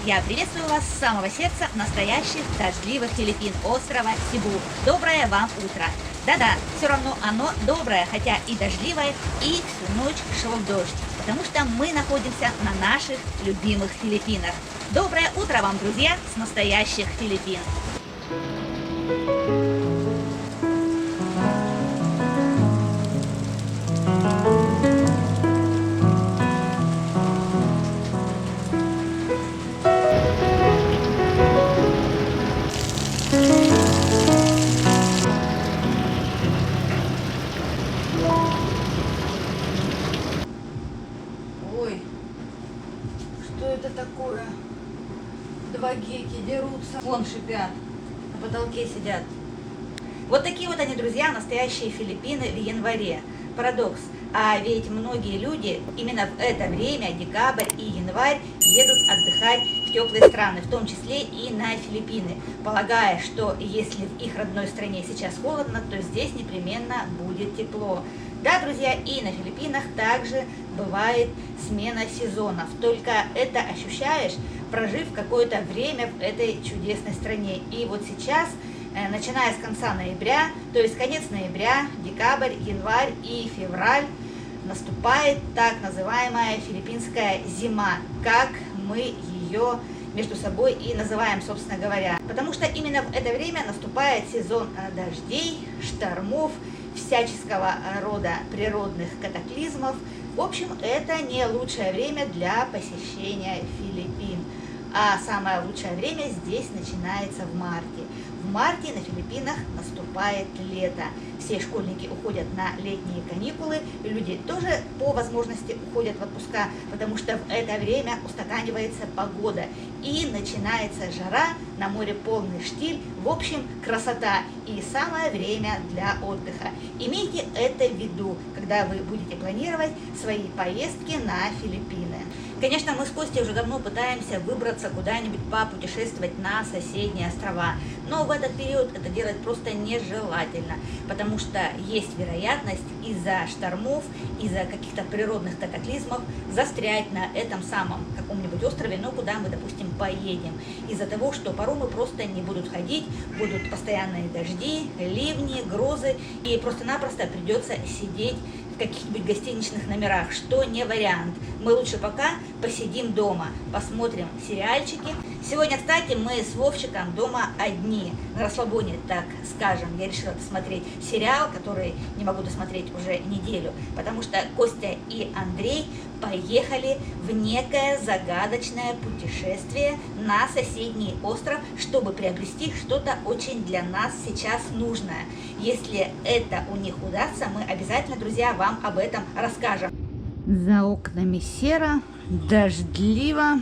Я приветствую вас с самого сердца настоящих дождливых Филиппин, острова Сибу. Доброе вам утро. Да-да, все равно оно доброе, хотя и дождливое, и всю ночь шел дождь, потому что мы находимся на наших любимых Филиппинах. Доброе утро вам, друзья, с настоящих Филиппин. Ой, что это такое? Два геки дерутся. Вон шипят, на потолке сидят. Вот такие вот они, друзья, настоящие Филиппины в январе. Парадокс. А ведь многие люди именно в это время, декабрь и январь, едут отдыхать в теплые страны, в том числе и на Филиппины, полагая, что если в их родной стране сейчас холодно, то здесь непременно будет тепло. Да, друзья, и на Филиппинах также бывает смена сезонов, только это ощущаешь, прожив какое-то время в этой чудесной стране. И вот сейчас, начиная с конца ноября, то есть конец ноября, декабрь, январь и февраль, наступает так называемая филиппинская зима, как мы ее между собой и называем, собственно говоря. Потому что именно в это время наступает сезон дождей, штормов, всяческого рода природных катаклизмов. В общем, это не лучшее время для посещения Филиппин. А самое лучшее время здесь начинается в марте. В марте на Филиппинах наступает лето. Все школьники уходят на летние каникулы, и люди тоже по возможности уходят в отпуска, потому что в это время устаканивается погода и начинается жара, на море полный штиль, в общем, красота и самое время для отдыха. Имейте это в виду, когда вы будете планировать свои поездки на Филиппины. Конечно, мы с Костей уже давно пытаемся выбраться куда-нибудь попутешествовать на соседние острова, но в этот период это делать просто нежелательно, потому что есть вероятность из-за штормов, из-за каких-то природных катаклизмов застрять на этом самом каком-нибудь острове, ну куда мы, допустим, поедем, из-за того, что паромы просто не будут ходить, будут постоянные дожди, ливни, грозы, и просто-напросто придется сидеть в каких-нибудь гостиничных номерах, что не вариант. Мы лучше пока посидим дома, посмотрим сериальчики. Сегодня, кстати, мы с Вовчиком дома одни, на расслабоне, так скажем. Я решила посмотреть сериал, который не могу досмотреть уже неделю, потому что Костя и Андрей поехали в некое загадочное путешествие на соседний остров, чтобы приобрести что-то очень для нас сейчас нужное. Если это у них удастся, мы обязательно, друзья, вам об этом расскажем. За окнами серо, дождливо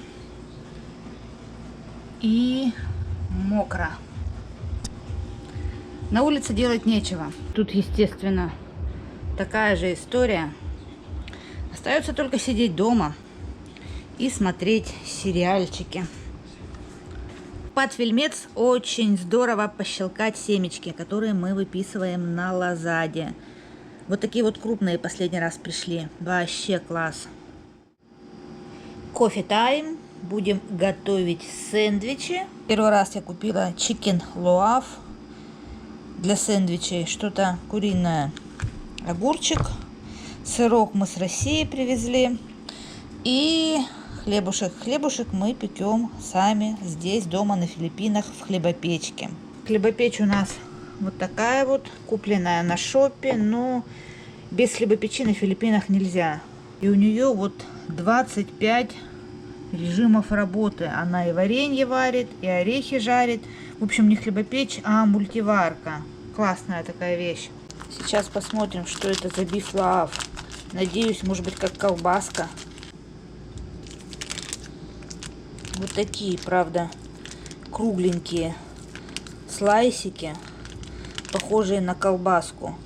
и мокро. На улице делать нечего. Тут, естественно, такая же история. Остается только сидеть дома и смотреть сериальчики. Под фильмец очень здорово пощелкать семечки, которые мы выписываем на Лазаде. Вот такие вот крупные последний раз пришли. Вообще класс. Кофе тайм. Будем готовить сэндвичи. Первый раз я купила чикен луав для сэндвичей. Что-то куриное. Огурчик. Сырок мы с России привезли. И хлебушек. Хлебушек мы пекем сами здесь, дома на Филиппинах, в хлебопечке. Хлебопечь у нас вот такая вот, купленная на шопе, но без хлебопечи на Филиппинах нельзя. И у нее вот 25 режимов работы. Она и варенье варит, и орехи жарит. В общем, не хлебопечь, а мультиварка. Классная такая вещь. Сейчас посмотрим, что это за биф лаав. Надеюсь, может быть, как колбаска. Вот такие, правда, кругленькие слайсики, похожие на колбаску.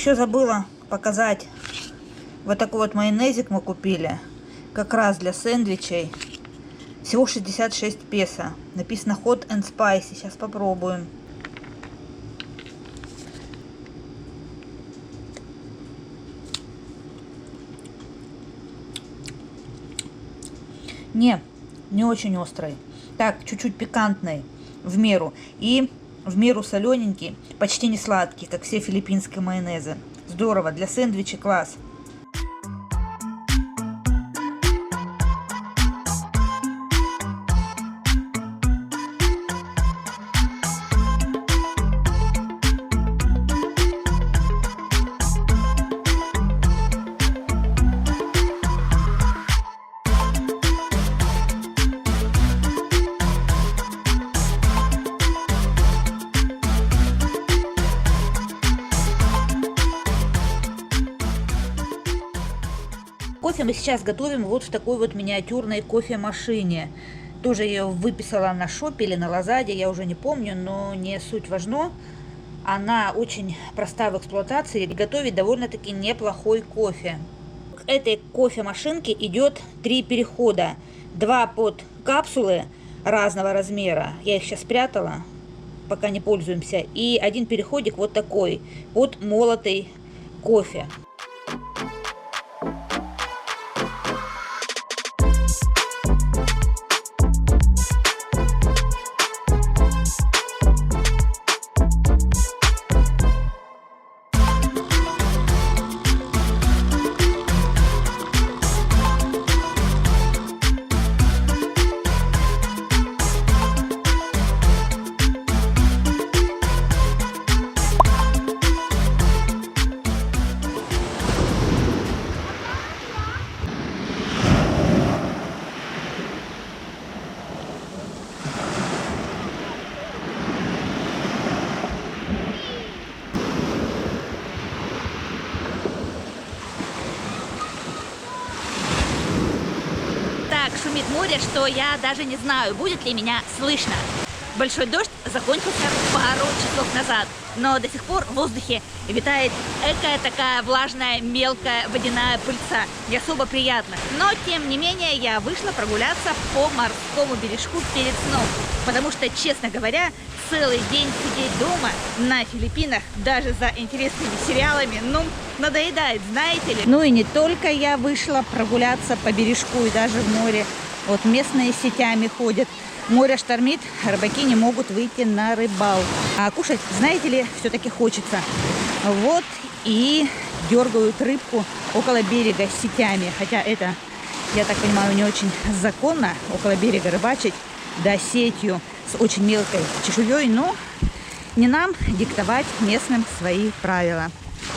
Еще забыла показать. Вот такой вот майонезик мы купили. Как раз для сэндвичей. Всего 66 песо. Написано Hot and Spicy. Сейчас попробуем. Не очень острый. Так, чуть-чуть пикантный. В меру. И в меру солененький. Почти не сладкий, как все филиппинские майонезы. Здорово. Для сэндвича класс. Кофе мы сейчас готовим вот в такой вот миниатюрной кофемашине. Тоже ее выписала на Шопе или на Лазаде, я уже не помню, но не суть важно. Она очень проста в эксплуатации и готовит довольно-таки неплохой кофе. К этой кофемашинке идет 3 перехода. 2 под капсулы разного размера. Я их сейчас спрятала, пока не пользуемся. И 1 переходик вот такой, под молотый кофе. Шумит море, что я даже не знаю, будет ли меня слышно. Большой дождь закончился пару часов назад, но до сих пор в воздухе витает экая такая влажная мелкая водяная пыльца, не особо приятно. Но тем не менее я вышла прогуляться по морскому бережку перед сном, потому что, честно говоря, целый день сидеть дома на Филиппинах, даже за интересными сериалами, надоедает, знаете ли. Ну и не только я вышла прогуляться по бережку и даже в море. Вот местные сетями ходят. Море штормит, рыбаки не могут выйти на рыбалку. А кушать, знаете ли, все-таки хочется. Вот и дергают рыбку около берега сетями. Хотя это, я так понимаю, не очень законно около берега рыбачить, да сетью с очень мелкой чешуей. Но не нам диктовать местным свои правила.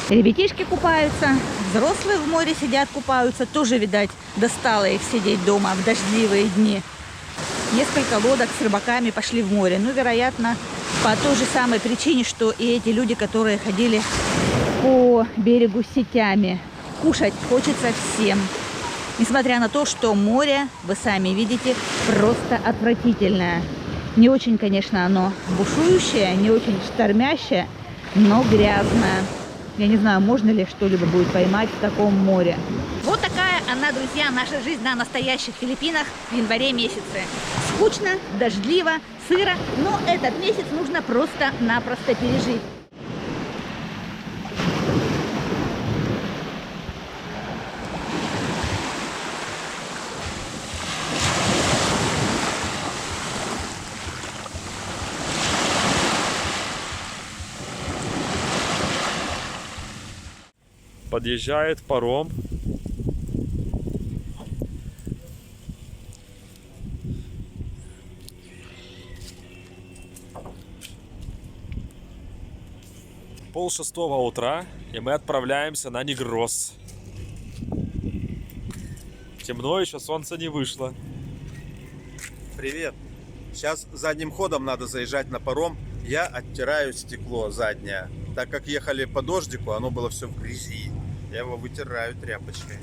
Ребятишки купаются, взрослые в море сидят, купаются. Тоже, видать, достало их сидеть дома в дождливые дни. Несколько лодок с рыбаками пошли в море. Ну, вероятно, по той же самой причине, что и эти люди, которые ходили по берегу сетями. Кушать хочется всем. Несмотря на то, что море, вы сами видите, просто отвратительное. Не очень, конечно, оно бушующее, не очень штормящее, но грязное. Я не знаю, можно ли что-либо будет поймать в таком море. Вот такая она, друзья, наша жизнь на настоящих Филиппинах в январе месяце. Скучно, дождливо, сыро, но этот месяц нужно просто-напросто пережить. Подъезжает паром. Пол-6 утра, и мы отправляемся на Негрос. Темно, еще солнце не вышло. Привет. Сейчас задним ходом надо заезжать на паром. Я оттираю стекло заднее. Так как ехали по дождику, оно было все в грязи. Я его вытираю тряпочкой.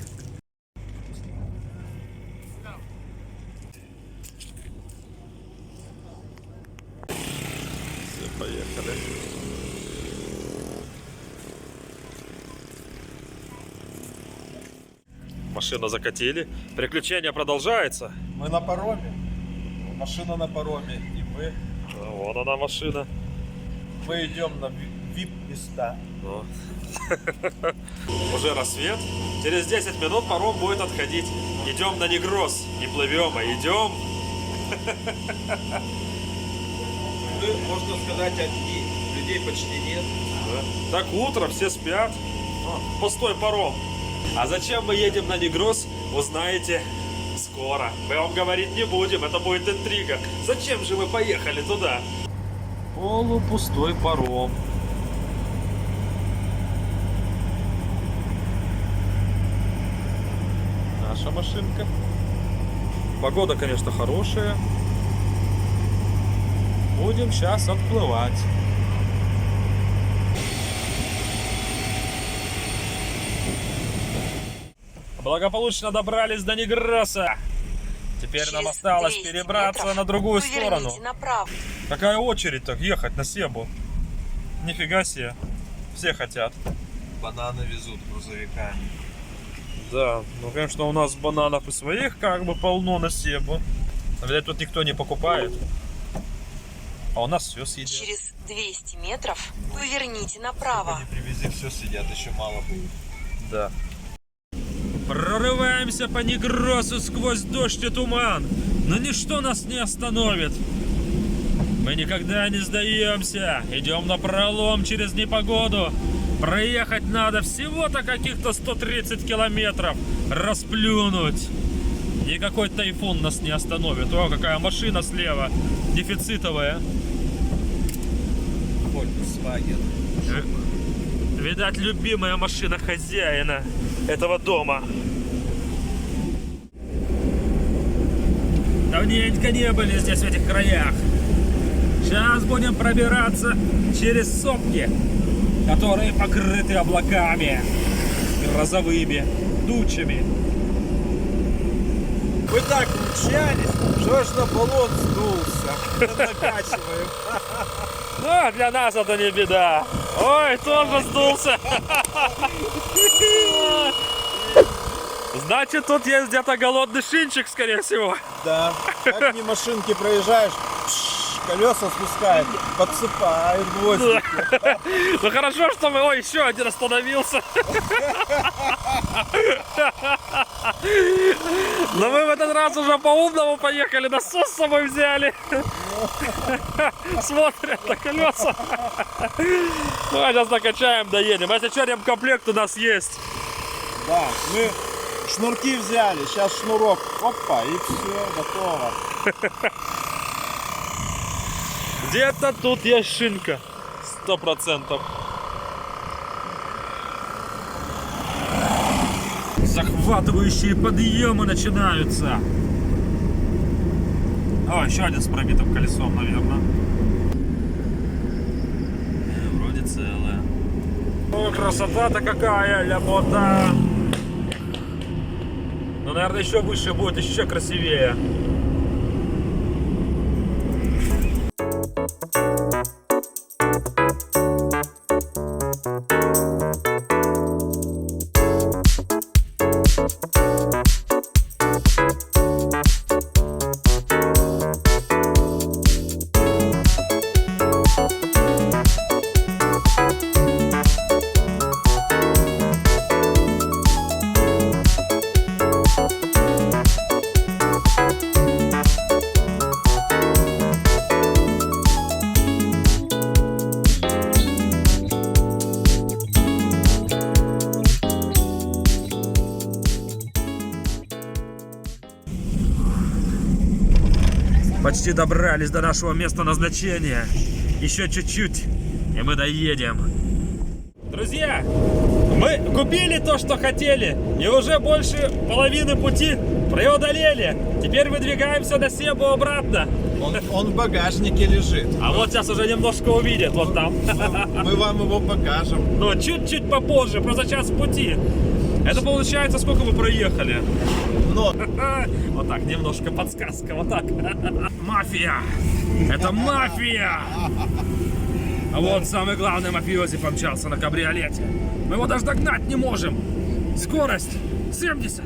Все, поехали. машину закатили. Приключение продолжается. Мы на пароме. Машина на пароме. И мы. Вон она машина. Мы идем на VIP-места. Ну. Уже рассвет. Через 10 минут паром будет отходить. Идем на Негрос. Не плывем, а идем. Мы, можно сказать, одни. Людей почти нет. Да. Так утро, все спят. Пустой паром. А зачем мы едем на Негрос, узнаете скоро. Мы вам говорить не будем, это будет интрига. Зачем же мы поехали туда? Полупустой паром. Наша машинка. Погода, конечно, хорошая. Будем сейчас отплывать. Благополучно добрались до Негроса. Теперь нам осталось перебраться на другую сторону. Направо. Какая очередь так ехать на Себу? Нифига себе. Все хотят. Бананы везут грузовиками. Да, ну конечно у нас бананов и своих как бы полно на Себу. Видать, тут никто не покупает. А у нас все съедят. Через 200 метров поверните направо. Они привезли, все съедят, еще мало будет. Да. Прорываемся по Негросу сквозь дождь и туман, но ничто нас не остановит. Мы никогда не сдаемся. Идем на пролом через непогоду. Проехать надо всего-то каких-то 130 километров. Расплюнуть. Никакой тайфун нас не остановит. О, какая машина слева. Дефицитовая. Volkswagen. Видать, любимая машина хозяина этого дома. Давненько не были здесь, в этих краях. Сейчас будем пробираться через сопки, которые покрыты облаками, грозовыми тучами. Мы так мчались, что аж на баллон сдулся. Накачиваем. Ну, для нас это не беда. Ой, тоже сдулся. Значит, тут есть где-то голодный шинчик, скорее всего. Да. Как не машинки проезжаешь, колеса спускает, подсыпает гвоздики. Ну хорошо, что мы... Ой, еще один остановился. Но мы в этот раз уже по-умному поехали, насос с собой взяли. Смотрят на колеса. Ну, а сейчас накачаем, доедем. Если что, ремкомплект у нас есть. Да, мы шнурки взяли, сейчас шнурок, опа, и все, готово. Где-то тут есть шинка. 100%. Захватывающие подъемы начинаются. О, еще один с пробитым колесом, наверное. Вроде целая. О, красота-то какая, лямота. Ну, наверное, еще выше будет, еще красивее. Почти добрались до нашего места назначения. Еще чуть-чуть, и мы доедем. Друзья, мы купили то, что хотели, и уже больше половины пути преодолели. Теперь выдвигаемся на Себу обратно. Он в багажнике лежит. А вот сейчас уже немножко увидят, вот там. Мы вам его покажем. Но чуть-чуть попозже, просто сейчас в пути. Это получается, сколько мы проехали? Но Вот так, немножко подсказка, вот так. Мафия! Это мафия! А вот самый главный мафиози помчался на кабриолете. Мы его даже догнать не можем. Скорость 70,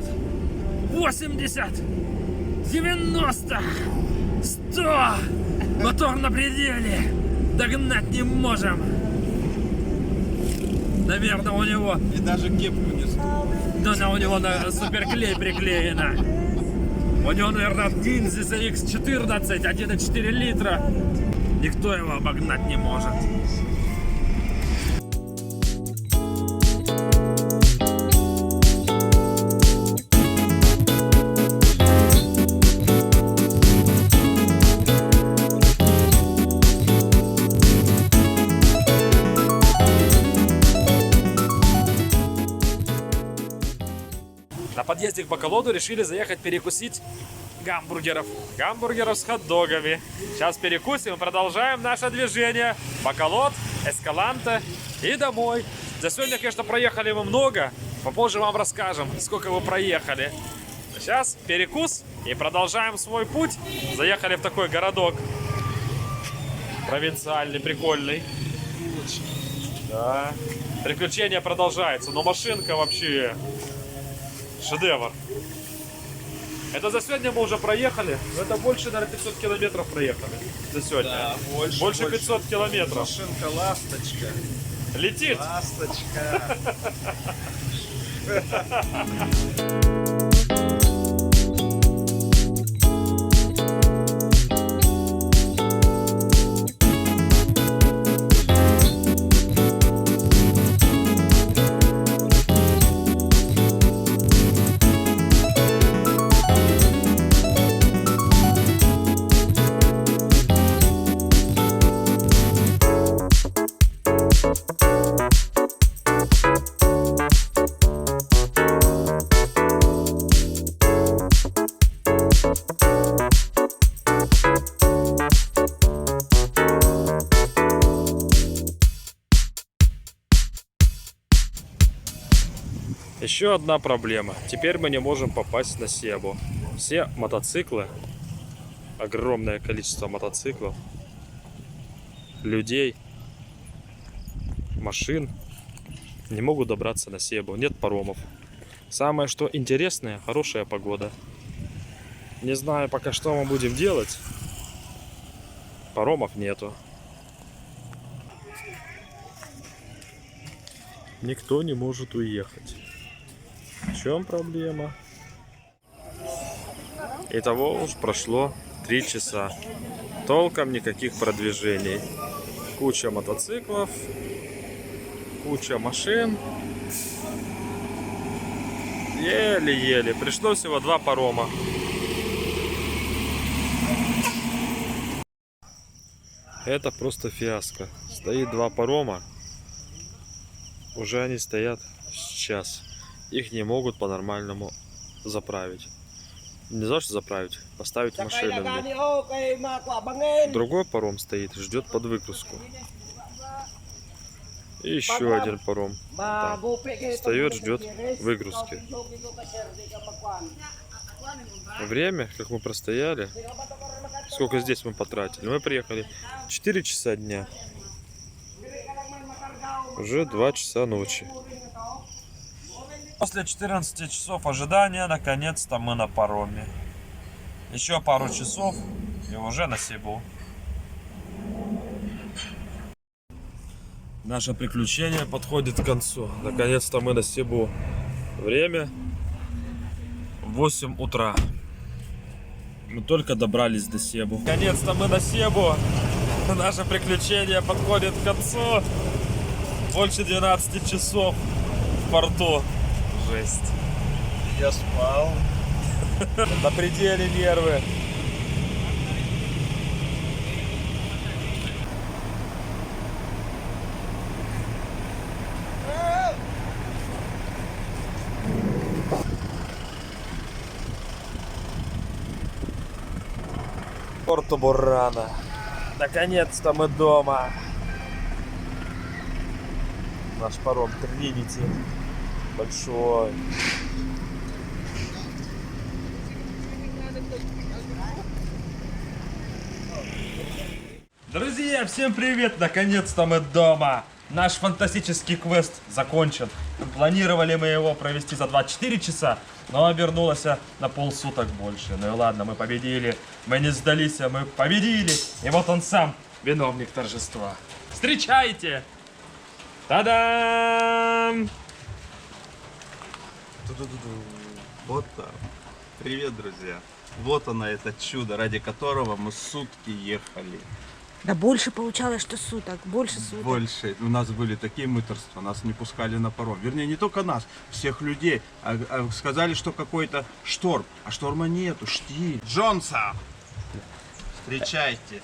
80, 90, 100. Мотор на пределе. Догнать не можем. Наверное, у него... И даже кепку не Да, у него на суперклей приклеено. У него, наверное, Динзиса X14, 1,4 литра. Никто его обогнать не может. На подъезде к Баколоду решили заехать перекусить гамбургеров. Гамбургеров с хот-догами. Сейчас перекусим и продолжаем наше движение. Баколод, Эскаланте и домой. За сегодня, конечно, проехали мы много. Попозже вам расскажем, сколько вы проехали. Сейчас перекус и продолжаем свой путь. Заехали в такой городок. Провинциальный, прикольный. Да. Приключение продолжается. Но машинка вообще... шедевр. Это за сегодня мы уже проехали. Но это больше, наверное, 500 километров проехали за сегодня. Да, больше 500 километров. Машинка ласточка. Летит. Ласточка. Еще одна проблема. Теперь мы не можем попасть на Себу. Все мотоциклы, огромное количество мотоциклов, людей, машин не могут добраться на Себу. Нет паромов. Самое что интересное, хорошая погода. Не знаю пока, что мы будем делать. Паромов нету. Никто не может уехать. В чем проблема? Итого уж прошло 3 часа. Толком никаких продвижений. Куча мотоциклов, куча машин. Еле-еле. Пришло всего 2 парома. Это просто фиаско. Стоит 2 парома. Уже они стоят сейчас. Их не могут по-нормальному заправить. Не за что заправить, поставить машину. Другой паром стоит, ждет под выгрузку. И еще один паром. Там. Встает, ждет выгрузки. Время, как мы простояли, сколько здесь мы потратили. Мы приехали 4 часа дня. Уже 2 часа ночи. После 14 часов ожидания, наконец-то мы на пароме. Еще пару часов и уже на Себу. Наше приключение подходит к концу. Наконец-то мы на Себу. Время 8 утра. Мы только добрались до Себу. Наконец-то мы на Себу. Наше приключение подходит к концу. Больше 12 часов в порту. Жесть. Я спал. На пределе нервы. Порто-Буррано. Наконец-то мы дома. Наш паром Тринити. Большой. Друзья, всем привет! Наконец-то мы дома! Наш фантастический квест закончен. Планировали мы его провести за 24 часа, но обернулось на полсуток больше. Ну и ладно, мы победили, мы не сдались, мы победили. И вот он сам, виновник торжества. Встречайте! Та-дам! Вот так. Привет, друзья. Вот оно, это чудо, ради которого мы сутки ехали. Да больше получалось, что суток. Больше суток. Больше. У нас были такие мытарства, нас не пускали на паром. Вернее, не только нас, всех людей. Сказали, что какой-то шторм. А шторма нету, штиль. Джонса! Встречайте.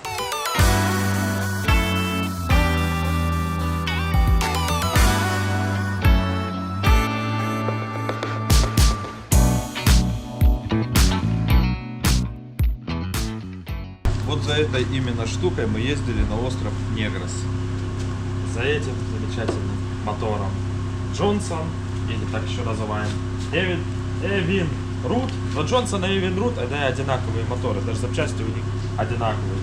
Вот за этой именно штукой мы ездили на остров Негрос. За этим замечательным мотором Джонсон, или так еще называем, Эвин Рут. Но Джонсон и Эвин Рут это одинаковые моторы, даже запчасти у них одинаковые.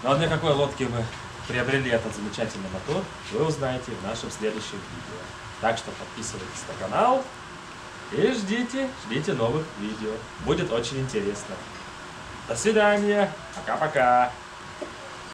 Но для какой лодки мы приобрели этот замечательный мотор, вы узнаете в нашем следующем видео. Так что подписывайтесь на канал и ждите новых видео. Будет очень интересно. До свидания. Пока-пока.